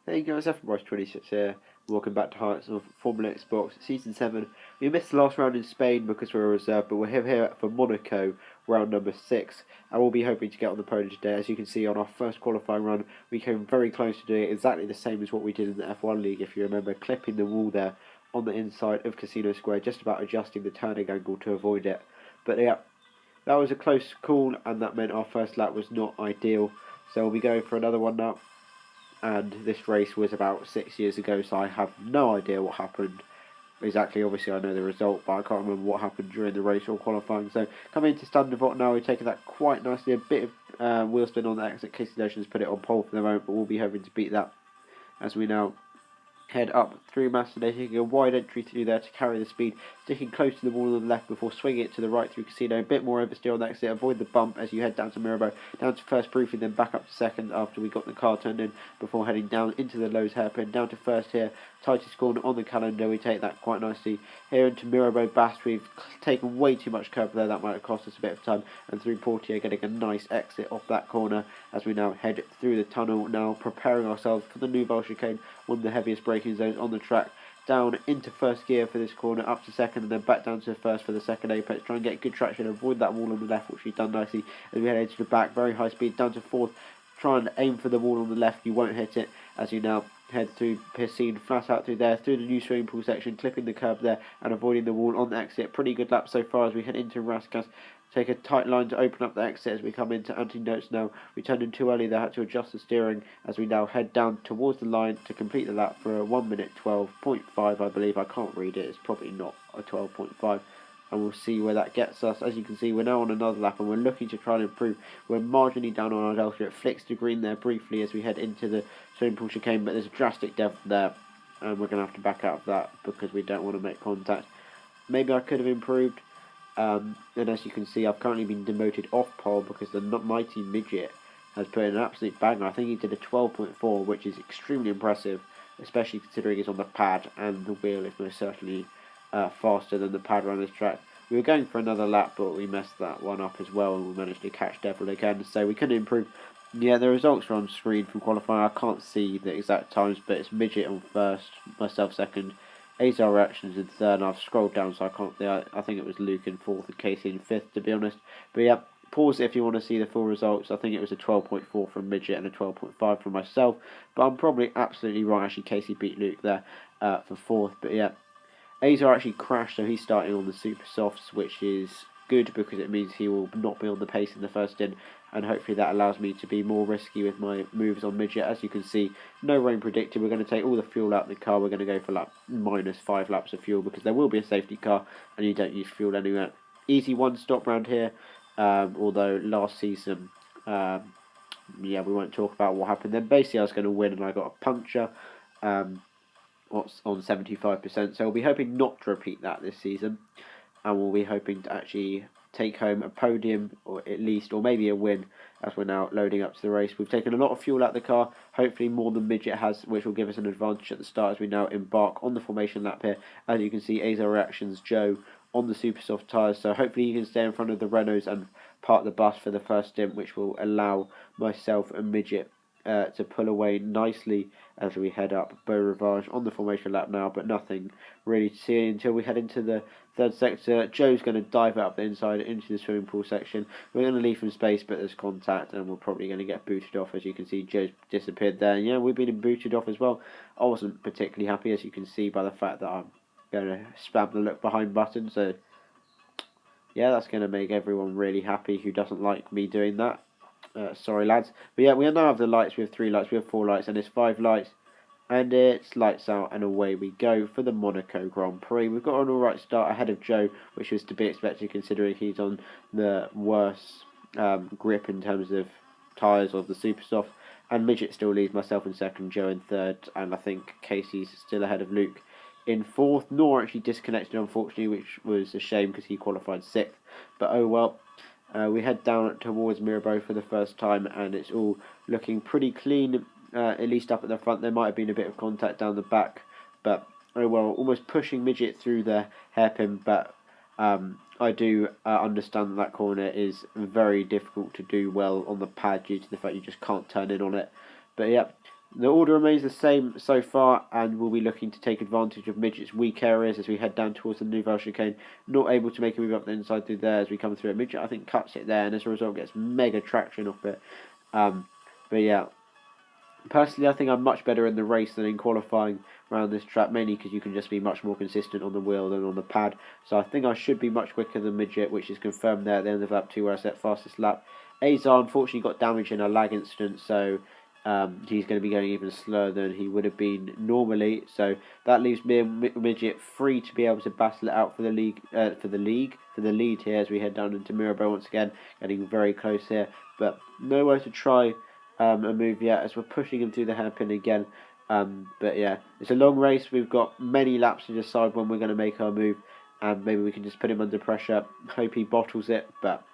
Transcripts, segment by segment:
There you go, it's FormulaXbox 26 here. Welcome back to Heights of FormulaXbox Season 7. We missed the last round in Spain because we were reserved, but we're here for Monaco, round number 6, and we'll be hoping to get on the podium today. As you can see on our first qualifying run, we came very close to doing exactly the same as what we did in the F1 League, if you remember, clipping the wall there on the inside of Casino Square, just about adjusting the turning angle to avoid it. But yeah, that was a close call, and that meant our first lap was not ideal. So we'll be going for another one now. And this race was about 6 years ago, so I have no idea what happened exactly. Obviously, I know the result, but I can't remember what happened during the race or qualifying. So coming into Standard now, we're taking that quite nicely. A bit of wheel spin on the exit. Casey Notions put it on pole for the moment, but we'll be hoping to beat that as we now head up through Macedon, taking a wide entry through there to carry the speed, sticking close to the wall on the left before swinging it to the right through Casino. A bit more oversteer on the exit, avoid the bump as you head down to Mirabeau, down to first briefly, then back up to second after we got the car turned in before heading down into the Lowe's hairpin, down to first here. Tightest corner on the calendar, we take that quite nicely. Here into Mirabeau Bast, we've taken way too much curb there, that might have cost us a bit of time, and through Portier getting a nice exit off that corner as we now head through the tunnel, now preparing ourselves for the Nouvelle chicane, one of the heaviest braking zones on the track. Down into first gear for this corner, up to second, and then back down to first for the second apex. Try and get good traction, avoid that wall on the left, which we've done nicely as we head into the back. Very high speed, down to fourth. Try and aim for the wall on the left, you won't hit it as you now head through Piscine, flat out through there, through the new swimming pool section, clipping the curb there and avoiding the wall on the exit. Pretty good lap so far as we head into Raskas. Take a tight line to open up the exit as we come into anti-notes now. We turned in too early there, had to adjust the steering as we now head down towards the line to complete the lap for a 1 minute 12.5, I believe. I can't read it, it's probably not a 12.5. And we'll see where that gets us. As you can see, we're now on another lap and we're looking to try and improve. We're marginally down on our delta. It flicks to green there briefly as we head into the swimming pool chicane, but there's a drastic depth there and we're going to have to back out of that because we don't want to make contact. Maybe I could have improved. And as you can see, I've currently been demoted off pole because the mighty midget has put in an absolute banger. I think he did a 12.4, which is extremely impressive, especially considering he's on the pad and the wheel is most certainly faster than the pad around this track. We were going for another lap, but we messed that one up as well, and we managed to catch Devil again, so we couldn't improve. Yeah, the results are on screen from qualifying. I can't see the exact times, but it's Midget on first, myself second, Azar Reactions in third, and I've scrolled down so I can't see. I think it was Luke in fourth and Casey in fifth, to be honest. But yeah, pause it if you want to see the full results. I think it was a 12.4 from Midget and a 12.5 from myself, but I'm probably absolutely wrong. Actually, Casey beat Luke there for fourth, but yeah. Azar actually crashed, so he's starting on the super softs, which is good because it means he will not be on the pace in the first in, and hopefully that allows me to be more risky with my moves on midget. As you can see, no rain predicted. We're going to take all the fuel out of the car. We're going to go for like -5 laps of fuel because there will be a safety car and you don't use fuel anywhere. Easy one stop round here, although last season, yeah, we won't talk about what happened then. Basically, I was going to win and I got a puncture. On 75%, so we'll be hoping not to repeat that this season, and we'll be hoping to actually take home a podium or at least, or maybe a win as we're now loading up to the race. We've taken a lot of fuel out of the car, hopefully more than Midget has, which will give us an advantage at the start as we now embark on the formation lap here. As you can see, Azar Reactions Joe on the super soft tyres, so hopefully you can stay in front of the Renaults and park the bus for the first stint, which will allow myself and Midget to pull away nicely as we head up Beau Rivage on the formation lap now, but nothing really to see until we head into the third sector. Joe's going to dive up the inside into the swimming pool section. We're going to leave him space, but there's contact and we're probably going to get booted off. As you can see, Joe's disappeared there. And yeah, we've been booted off as well. I wasn't particularly happy, as you can see by the fact that I'm going to spam the look behind button, so yeah, that's going to make everyone really happy who doesn't like me doing that. Sorry lads, but yeah, we now have the lights. We have 3 lights, we have 4 lights, and it's 5 lights, and it's lights out, and away we go for the Monaco Grand Prix. We've got an alright start ahead of Joe, which was to be expected considering he's on the worst grip in terms of tyres of the super soft, and Midget still leads, myself in second, Joe in third, and I think Casey's still ahead of Luke in fourth. Nor actually disconnected, unfortunately, which was a shame because he qualified 6th, but oh well. We head down towards Mirabeau for the first time, and it's all looking pretty clean, at least up at the front. There might have been a bit of contact down the back, but oh well, almost pushing Midget through the hairpin, but I do understand that corner is very difficult to do well on the pad due to the fact you just can't turn in on it. But yeah, The order remains the same so far, and we'll be looking to take advantage of Midget's weak areas as we head down towards the Nouvelle Chicane. Not able to make a move up the inside through there as we come through it. Midget, I think, cuts it there, and as a result gets mega traction off it. But yeah, personally, I think I'm much better in the race than in qualifying around this track, mainly because you can just be much more consistent on the wheel than on the pad. So I think I should be much quicker than Midget, which is confirmed there at the end of lap 2 where I set fastest lap. Azar unfortunately got damaged in a lag incident, so he's going to be going even slower than he would have been normally. So that leaves me and Midget free to be able to battle it out for the lead here as we head down into Mirabeau once again, getting very close here, but nowhere to try a move yet as we're pushing him through the hairpin again. But yeah, it's a long race. We've got many laps to decide when we're going to make our move, and maybe we can just put him under pressure, hope he bottles it, but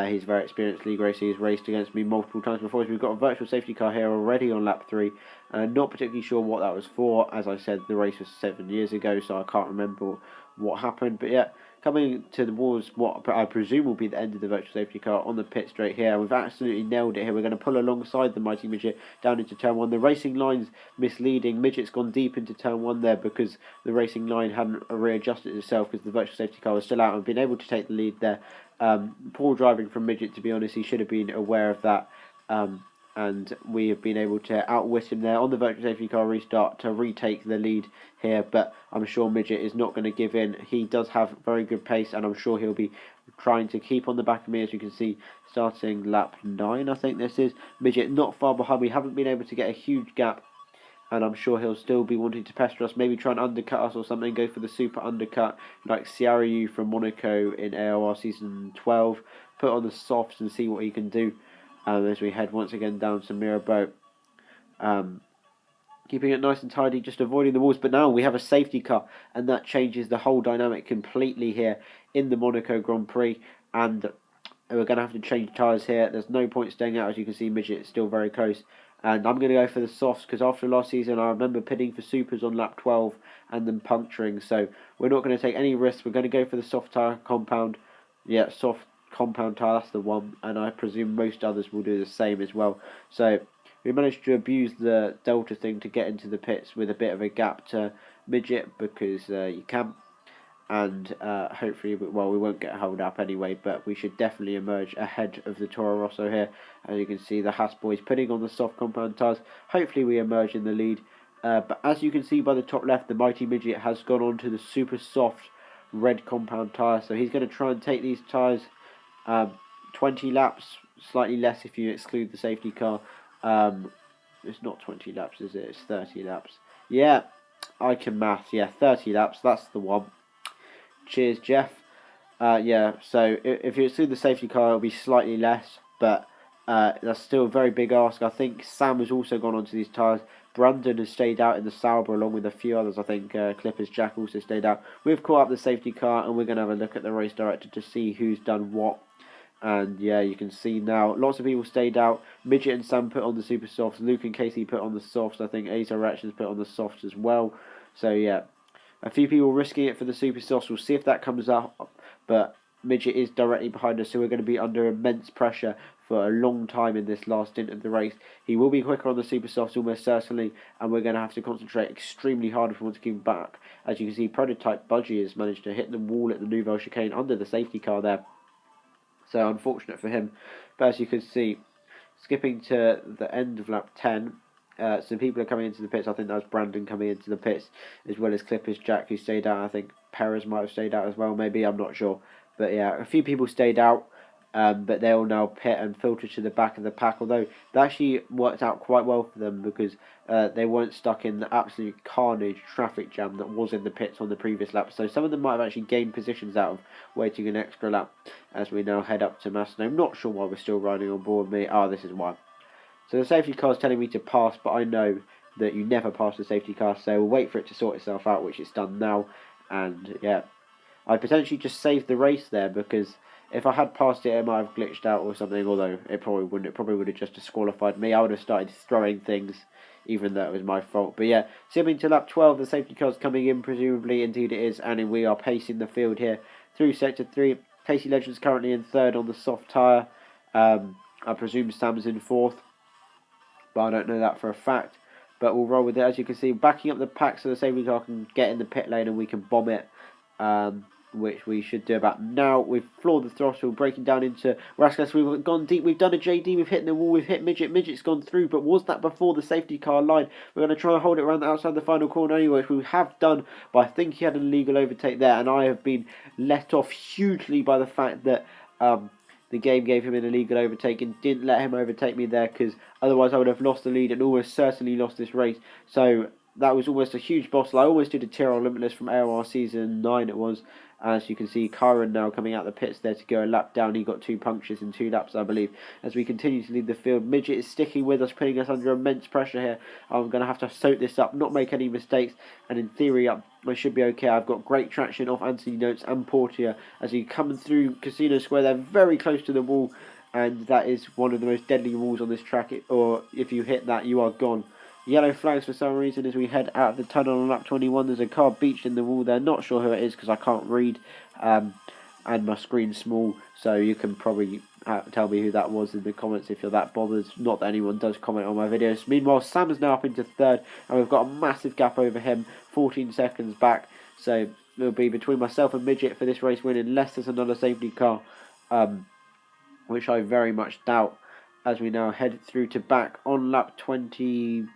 he's very experienced league racer. He's raced against me multiple times before. We've got a virtual safety car here already on lap 3. Not particularly sure what that was for. As I said, the race was 7 years ago, so I can't remember what happened. But yeah, coming towards what I presume will be the end of the virtual safety car on the pit straight here. We've absolutely nailed it here. We're going to pull alongside the Mighty Midget down into turn 1. The racing line's misleading. Midget's gone deep into turn 1 there because the racing line hadn't readjusted itself because the virtual safety car was still out and been able to take the lead there. Poor driving from Midget, to be honest. He should have been aware of that. And we have been able to outwit him there on the virtual safety car restart to retake the lead here, but I'm sure Midget is not going to give in. He does have very good pace, and I'm sure he'll be trying to keep on the back of me, as you can see, starting lap 9, I think this is. Midget not far behind. We haven't been able to get a huge gap, and I'm sure he'll still be wanting to pester us, maybe try and undercut us or something, go for the super undercut like Ciarriu from Monaco in AOR Season 12, put on the softs and see what he can do. As we head once again down to Mirabeau. Keeping it nice and tidy, just avoiding the walls. But now we have a safety car, and that changes the whole dynamic completely here in the Monaco Grand Prix. And we're going to have to change tyres here. There's no point staying out. As you can see, Midget is still very close. And I'm going to go for the softs, because after last season, I remember pitting for supers on lap 12 and then puncturing. So we're not going to take any risks. We're going to go for the soft tyre compound. Yeah, soft compound tyre, that's the one, and I presume most others will do the same as well. So we managed to abuse the Delta thing to get into the pits with a bit of a gap to Midget, because you can, and hopefully, well, we won't get held up anyway, but we should definitely emerge ahead of the Toro Rosso here. As you can see, the Haas boys putting on the soft compound tyres. Hopefully we emerge in the lead, but as you can see by the top left, the Mighty Midget has gone on to the super soft red compound tyre, so he's going to try and take these tyres 20 laps, slightly less if you exclude the safety car. It's not 20 laps, is it? It's 30 laps. Yeah, I can math. Yeah, 30 laps, that's the one. Cheers, Jeff. Yeah, so if you exclude the safety car, it'll be slightly less, but that's still a very big ask. I think Sam has also gone onto these tyres. Brandon has stayed out in the Sauber along with a few others. I think Clippers Jack also stayed out. We've caught up the safety car, and we're going to have a look at the race director to see who's done what. And yeah, you can see now, lots of people stayed out. Midget and Sam put on the super softs. Luke and Casey put on the softs. I think Azar Reactions put on the softs as well. So yeah, a few people risking it for the super softs. We'll see if that comes up. But Midget is directly behind us, so we're going to be under immense pressure for a long time in this last stint of the race. He will be quicker on the super softs almost certainly, and we're going to have to concentrate extremely hard if we want to keep him back. As you can see, Prototype Budgie has managed to hit the wall at the Nouvelle Chicane under the safety car there. So unfortunate for him. But as you can see, skipping to the end of lap 10, some people are coming into the pits. I think that was Brandon coming into the pits, as well as Clippers Jack, who stayed out. I think Perez might have stayed out as well, maybe, I'm not sure. But yeah, a few people stayed out, but they all now pit and filter to the back of the pack, although that actually worked out quite well for them, because they weren't stuck in the absolute carnage traffic jam that was in the pits on the previous lap. So some of them might have actually gained positions out of waiting an extra lap as we now head up to Masson. I'm not sure why we're still riding on board me. Oh, this is why. So the safety car is telling me to pass, but I know that you never pass the safety car, so we'll wait for it to sort itself out, which it's done now. And yeah, I potentially just saved the race there, because if I had passed it, it might have glitched out or something, although it probably wouldn't. It probably would have just disqualified me. I would have started throwing things, even though it was my fault. But yeah, simming to lap 12, the safety car's coming in, presumably. Indeed it is, and we are pacing the field here through Sector 3. Casey Legends currently in third on the soft tyre. I presume Sam's in fourth. but I don't know that for a fact. But we'll roll with it. As you can see, backing up the pack so the safety car can get in the pit lane and we can bomb it. Which we should do about now. We've floored the throttle, breaking down into Raskas. We've gone deep. We've done a JD. We've hit the wall. We've hit Midget. Midget's gone through. But was that before the safety car line? We're going to try and hold it around the outside the final corner anyway, which we have done. But I think he had an illegal overtake there. And I have been let off hugely by the fact that the game gave him an illegal overtake and didn't let him overtake me there, because otherwise I would have lost the lead and almost certainly lost this race. So that was almost a huge bottle. I almost did a tier on Limitless from AOR Season 9 it was. As you can see, Kyron now coming out the pits there to go a lap down. He got 2 punctures in 2 laps, I believe. As we continue to lead the field, Midget is sticking with us, putting us under immense pressure here. I'm going to have to soak this up, not make any mistakes, and in theory, I should be okay. I've got great traction off Anthony Notes and Portia as you come through Casino Square. They're very close to the wall, and that is one of the most deadly walls on this track. Or if you hit that, you are gone. Yellow flags for some reason as we head out of the tunnel on lap 21. There's a car beached in the wall there. Not sure who it is because I can't read. And my screen's small. So you can probably tell me who that was in the comments if you're that bothered. Not that anyone does comment on my videos. Meanwhile, Sam is now up into 3rd. And we've got a massive gap over him. 14 seconds back. So it'll be between myself and Midget for this race win unless there's another safety car. Which I very much doubt. As we now head through to back on lap 22.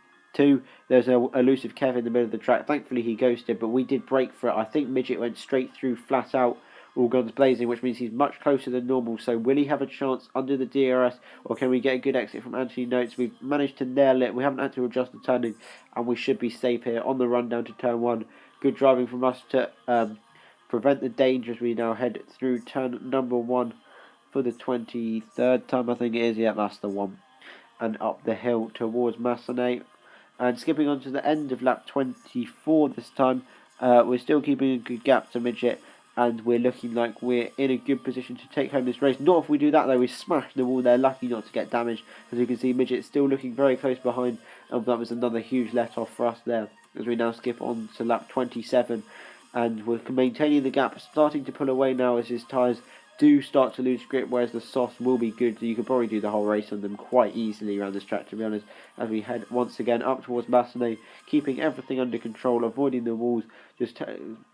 There's a elusive Kev in the middle of the track. Thankfully he ghosted, but we did break for it. I think Midget went straight through flat out, all guns blazing, which means he's much closer than normal. So will he have a chance under the DRS, or can we get a good exit from Anthony Notes? We've managed to nail it. We haven't had to adjust the turning, and we should be safe here on the run down to turn 1. Good driving from us to prevent the danger as we now head through turn number 1 for the 23rd time, I think it is. Yeah, that's the one. And up the hill towards Massenet. And skipping on to the end of lap 24 this time, we're still keeping a good gap to Midget, and we're looking like we're in a good position to take home this race. Not if we do that though, we smashed the wall there, lucky not to get damaged. As you can see, Midget still looking very close behind, and that was another huge let off for us there. As we now skip on to lap 27, and we're maintaining the gap, starting to pull away now as his tyres do start to lose grip, whereas the softs will be good. So you could probably do the whole race on them quite easily around this track, to be honest. As we head once again up towards Massenet, keeping everything under control, avoiding the walls, just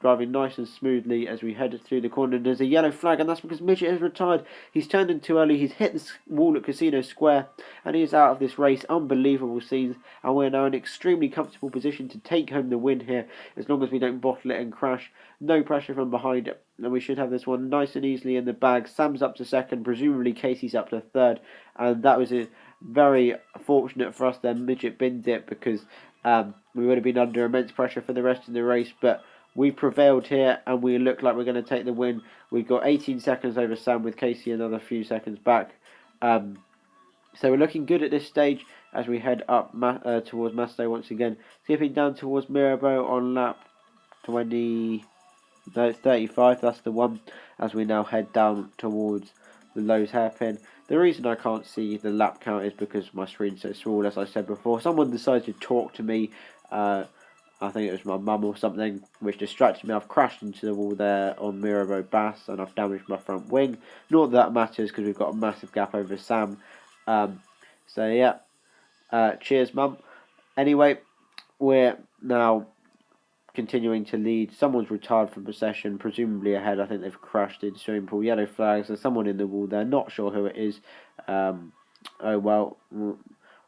driving nice and smoothly as we head through the corner. And there's a yellow flag, and that's because Midget has retired. He's turned in too early. He's hit the wall at Casino Square, and he is out of this race. Unbelievable scenes, and we're now in an extremely comfortable position to take home the win here, as long as we don't bottle it and crash. No pressure from behind it, and we should have this one nice and easily in the bag. Sam's up to 2nd, presumably Casey's up to 3rd, and that was very fortunate for us then. Midget binned it because we would have been under immense pressure for the rest of the race, but we prevailed here and we look like we're going to take the win. We've got 18 seconds over Sam, with Casey another few seconds back. So we're looking good at this stage as we head up towards Masto once again. Skipping down towards Mirabeau on lap 35, that's the one, as we now head down towards the Lowe's hairpin. The reason I can't see the lap count is because my screen's so small, as I said before. Someone decided to talk to me, I think it was my mum or something, which distracted me. I've crashed into the wall there on Mirabeau Bass, and I've damaged my front wing. Not that matters, because we've got a massive gap over Sam. So yeah, cheers mum. Anyway, we're now continuing to lead. Someone's retired from the session, presumably ahead. I think they've crashed in swimming pool. Yellow flags. There's someone in the wall there. Not sure who it is. Oh well.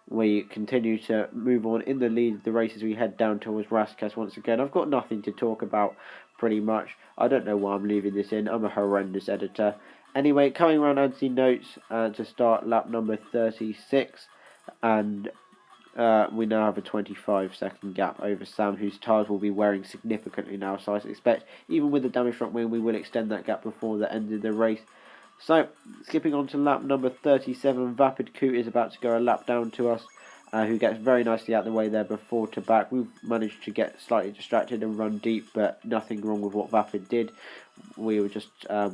We continue to move on in the lead of the race as we head down towards Raskas once again. I've got nothing to talk about, pretty much. I don't know why I'm leaving this in. I'm a horrendous editor. Anyway, coming around Anthony Notes to start lap number 36, and we now have a 25-second gap over Sam, whose tyres will be wearing significantly now, so I expect, even with the damaged front wing, we will extend that gap before the end of the race. So, skipping on to lap number 37, Vapid Coot is about to go a lap down to us, who gets very nicely out of the way there before to back. We've managed to get slightly distracted and run deep, but nothing wrong with what Vapid did. We were just a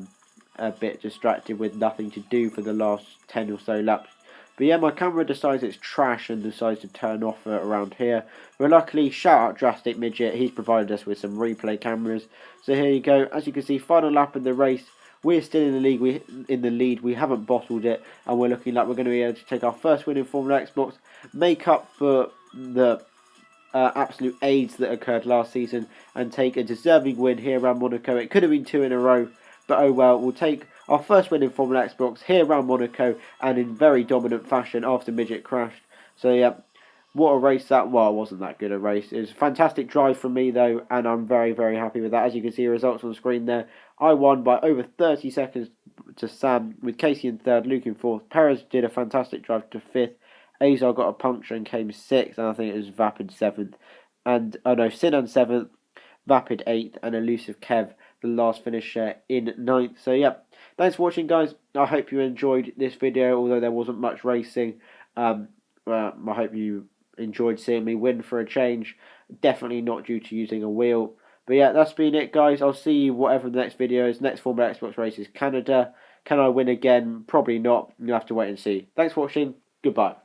bit distracted with nothing to do for the last 10 or so laps. But yeah, my camera decides it's trash and decides to turn off around here. But luckily, shout out Drastic Midget, he's provided us with some replay cameras. So here you go. As you can see, final lap in the race, we're still in the lead. We haven't bottled it, and we're looking like we're going to be able to take our first win in Formula Xbox, make up for the absolute AIDS that occurred last season, and take a deserving win here around Monaco. It could have been 2 in a row, but oh well. We'll take our first win in Formula Xbox here around Monaco, and in very dominant fashion after Midget crashed. So yeah, what a race that. Well, it wasn't that good a race. It was a fantastic drive from me though, and I'm very, very happy with that. As you can see, results on the screen there. I won by over 30 seconds to Sam, with Casey in third, Luke in fourth. Perez did a fantastic drive to fifth. Azar got a puncture and came sixth, and I think it was Vapid seventh. And Sinan seventh, Vapid eighth, and Elusive Kev, the last finisher, in ninth. So yeah, thanks for watching, guys. I hope you enjoyed this video, although there wasn't much racing. I hope you enjoyed seeing me win for a change. Definitely not due to using a wheel. But yeah, that's been it, guys. I'll see you whatever the next video is. Next Formula Xbox race is Canada. Can I win again? Probably not. You'll have to wait and see. Thanks for watching. Goodbye.